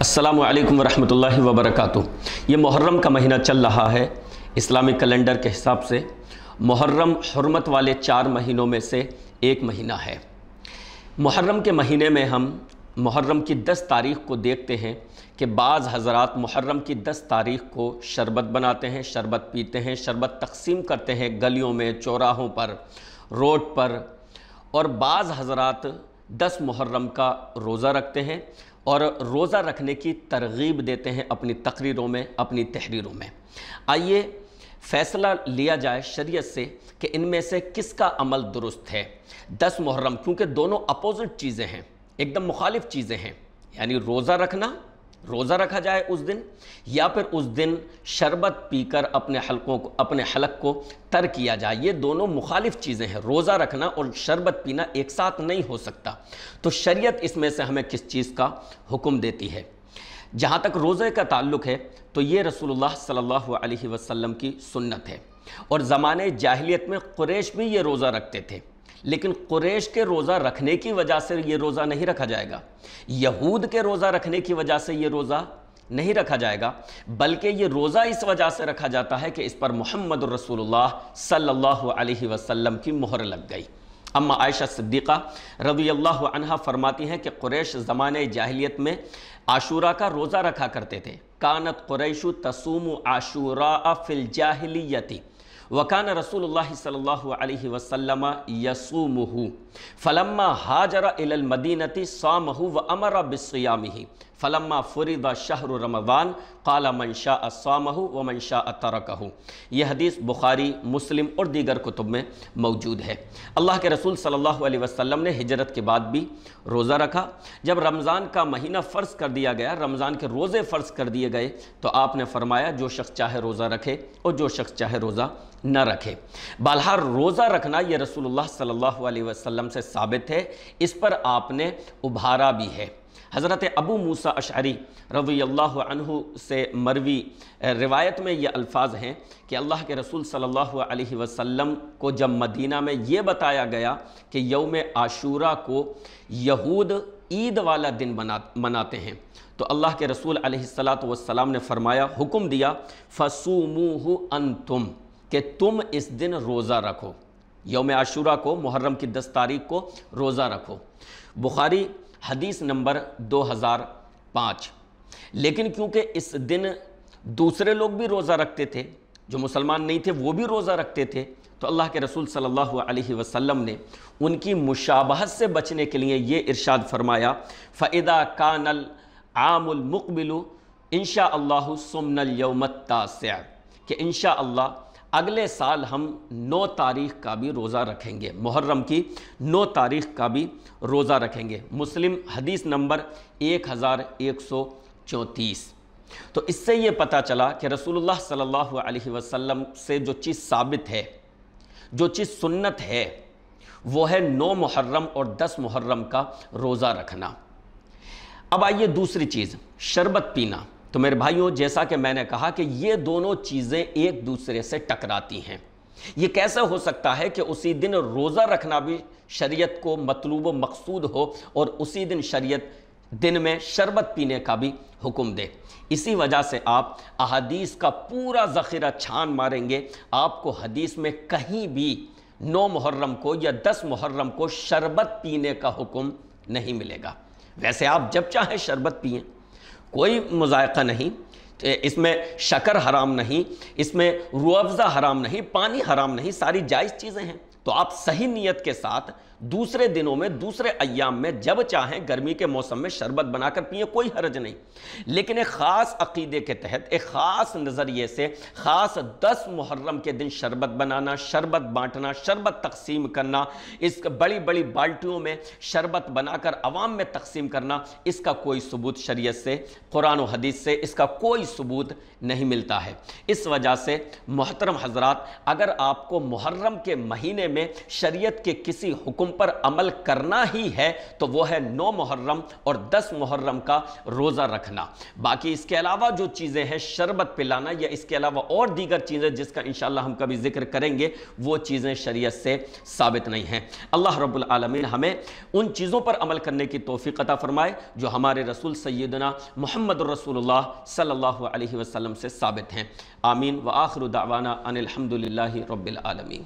अस्सलामु अलैकुम वरहमतुल्लाहि वबरकातुह। ये मुहर्रम का महीना चल रहा है। इस्लामिक कैलेंडर के हिसाब से मुहर्रम हुर्मत वाले 4 महीनों में से एक महीना है। मुहर्रम के महीने में हम मुहर्रम की 10 तारीख़ को देखते हैं कि बाज़ हज़रात मुहर्रम की 10 तारीख़ को शरबत बनाते हैं, शरबत पीते हैं, शरबत तक़सीम करते हैं गलियों में, चौराहों पर, रोड पर। और बाज़ हज़रात 10 मुहर्रम का रोज़ा रखते हैं और रोज़ा रखने की तरगीब देते हैं अपनी तकरीरों में, अपनी तहरीरों में। आइए फ़ैसला लिया जाए शरीयत से कि इनमें से किसका अमल दुरुस्त है। 10 मुहर्रम, क्योंकि दोनों अपोजिट चीज़ें हैं, एकदम मुखालिफ चीज़ें हैं। यानी रोज़ा रखा जाए उस दिन, या फिर उस दिन शरबत पीकर अपने हलक को तर किया जाए। ये दोनों मुखालिफ चीज़ें हैं। रोज़ा रखना और शरबत पीना एक साथ नहीं हो सकता। तो शरीयत इसमें से हमें किस चीज़ का हुक्म देती है? जहाँ तक रोज़े का ताल्लुक़ है तो ये रसूलुल्लाह सल्लल्लाहु अलैहि वसल्लम की सुन्नत है। और ज़माने जाहिलियत में कुरैश भी ये रोज़ा रखते थे, लेकिन कुरैश के रोज़ा रखने की वजह से ये रोज़ा नहीं रखा जाएगा, यहूद के रोज़ा रखने की वजह से ये रोज़ा नहीं रखा जाएगा, बल्कि ये रोज़ा इस वजह से रखा जाता है कि इस पर मुहम्मद रसूलुल्लाह सल्लल्लाहु अलैहि वसल्लम की मोहर लग गई। अम्मा आयशा सिद्दीक़ा रज़ियल्लाहु अन्हा फरमाती हैं कि कुरैश ज़माने जाहिलियत में आशूरा का रोज़ा रखा करते थे। कानत कुरैशु तसूमु आशूरा फिल जाहिलियती वकान रसूलुल्लाह सल्लल्लाहु अलैहि वसल्लम यसूमुहु फलम्मा हाजरा इलल मदीनति सामहु व अमरा बिस्सियामिही फलम्मा फुरिदा शहरु रमज़ान क़ाला मन शाअ सामहु व मन शाअ तरकहु। यह हदीस बुखारी, मुस्लिम और दीगर कुतुब में मौजूद है। अल्लाह के रसूल सल्लल्लाहु अलैहि वसल्लम ने हिजरत के बाद भी रोज़ा रखा। जब रमज़ान का महीना फ़र्ज़ कर दिया गया, रमज़ान के रोज़े फ़र्ज़ कर दिए गए, तो आपने फरमाया जो शख्स चाहे रोज़ा रखे और जो शख्स चाहे रोज़ा न रखे। बहरहाल रोज़ा रखना ये रसूलुल्लाह सल्लल्लाहु अलैहि वसल्लम से साबित है। इस पर आपने उभारा भी है। हज़रत अबू मूसा अशअरी रज़ियल्लाहु अन्हु से मरवी रिवायत में ये अल्फाज हैं कि अल्लाह के रसूल सल्लल्लाहु अलैहि वसल्लम को जब मदीना में ये बताया गया कि यौम आशूरा को यहूद ईद वाला दिन मनाते हैं, तो अल्लाह के रसूल अलैहिस्सलातु वस्सलाम ने फरमाया, हुक्म दिया, फसूमुहु अंतुम, कि तुम इस दिन रोज़ा रखो। यौम आशूरा को, मुहर्रम की 10 तारीख़ को रोज़ा रखो। बुखारी हदीस नंबर 2005। लेकिन क्योंकि इस दिन दूसरे लोग भी रोज़ा रखते थे, जो मुसलमान नहीं थे वो भी रोज़ा रखते थे, तो अल्लाह के रसूल सल्लल्लाहु अलैहि वसल्लम ने उनकी मुशाबहत से बचने के लिए ये इरशाद फरमाया, फ़इदा कानल आमुल मुक़बिलु इंशा अल्लाहु सुमनल यौमत तासिअ, कि इंशा अल्लाह अगले साल हम 9 तारीख़ का भी रोज़ा रखेंगे, मुहर्रम की 9 तारीख़ का भी रोज़ा रखेंगे। मुस्लिम हदीस नंबर 1134। तो इससे ये पता चला कि रसूलुल्लाह सल्लल्लाहु अलैहि वसल्लम से जो चीज़ साबित है, जो चीज़ सुन्नत है, वो है 9 मुहर्रम और 10 मुहर्रम का रोज़ा रखना। अब आइए दूसरी चीज़, शरबत पीना। तो मेरे भाइयों, जैसा कि मैंने कहा कि ये दोनों चीज़ें एक दूसरे से टकराती हैं। ये कैसे हो सकता है कि उसी दिन रोज़ा रखना भी शरीयत को मतलूब व मकसूद हो और उसी दिन शरीयत दिन में शरबत पीने का भी हुक्म दे? इसी वजह से आप अहादीस का पूरा ज़ख़ीरा छान मारेंगे, आपको हदीस में कहीं भी 9 मुहर्रम को या 10 मुहर्रम को शरबत पीने का हुक्म नहीं मिलेगा। वैसे आप जब चाहें शरबत पिएँ, कोई मुज़ायक़ा नहीं, इसमें शक्कर हराम नहीं, इसमें रूह-अफ़ज़ा हराम नहीं, पानी हराम नहीं, सारी जायज़ चीज़ें हैं। तो आप सही नीयत के साथ दूसरे दिनों में, दूसरे अय्याम में जब चाहें गर्मी के मौसम में शरबत बनाकर पिए, कोई हर्ज नहीं। लेकिन एक ख़ास अक़ीदे के तहत, एक ख़ास नज़रिए से, ख़ास 10 मुहर्रम के दिन शरबत बनाना, शरबत बांटना, शरबत तक़सीम करना, इस बड़ी बड़ी बाल्टियों में शरबत बनाकर अवाम में तक़सीम करना, इसका कोई सबूत शरीयत से, कुरान और हदीस से इसका कोई सबूत नहीं मिलता है। इस वजह से मोहतरम हज़रात, अगर आपको मुहर्रम के महीने में शरीयत के किसी हुक्म پر عمل کرنا ہی ہے تو وہ ہے 9 محرم اور 10 محرم کا روزہ رکھنا۔ باقی اس کے علاوہ جو چیزیں ہیں، شربت پلانا یا اس کے علاوہ اور دیگر چیزیں جس کا انشاءاللہ ہم کبھی ذکر کریں گے، وہ چیزیں شریعت سے ثابت نہیں ہیں۔ اللہ رب العالمین ہمیں ان چیزوں پر عمل کرنے کی توفیق عطا فرمائے جو ہمارے رسول سیدنا محمد رسول اللہ صلی اللہ علیہ وسلم سے ثابت ہیں۔ آمین۔ وآخر دعوانا ان الحمد للہ رب العالمین۔